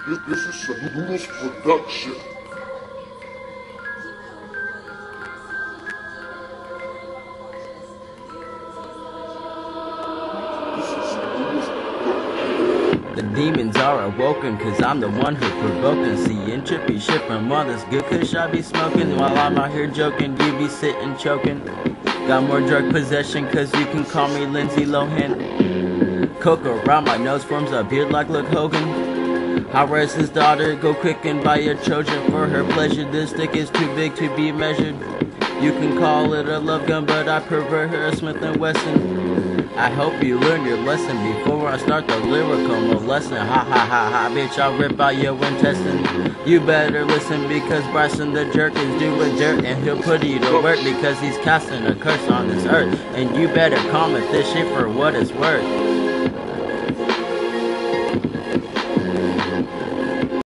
This is a Noodles production. The demons are awoken, cause I'm the one who provoked them. Seeing trippy shit from all this good kush I be smoking. While I'm out here joking, you be sitting choking. Got more drug possession, cause you can call me Lindsay Lohan. Coke around my nose forms a beard like Luke Hogan. How raise his daughter, go quick and buy a Trojan for her pleasure. This stick is too big to be measured. You can call it a love gun, but I prefer her a Smith & Wesson. I hope you learn your lesson before I start the lyrical molesting. Ha ha ha ha, bitch, I'll rip out your intestine. You better listen because Bryson the jerk is doing dirt, and he'll put you to work because he's casting a curse on this earth. And you better comment this shit for what it's worth.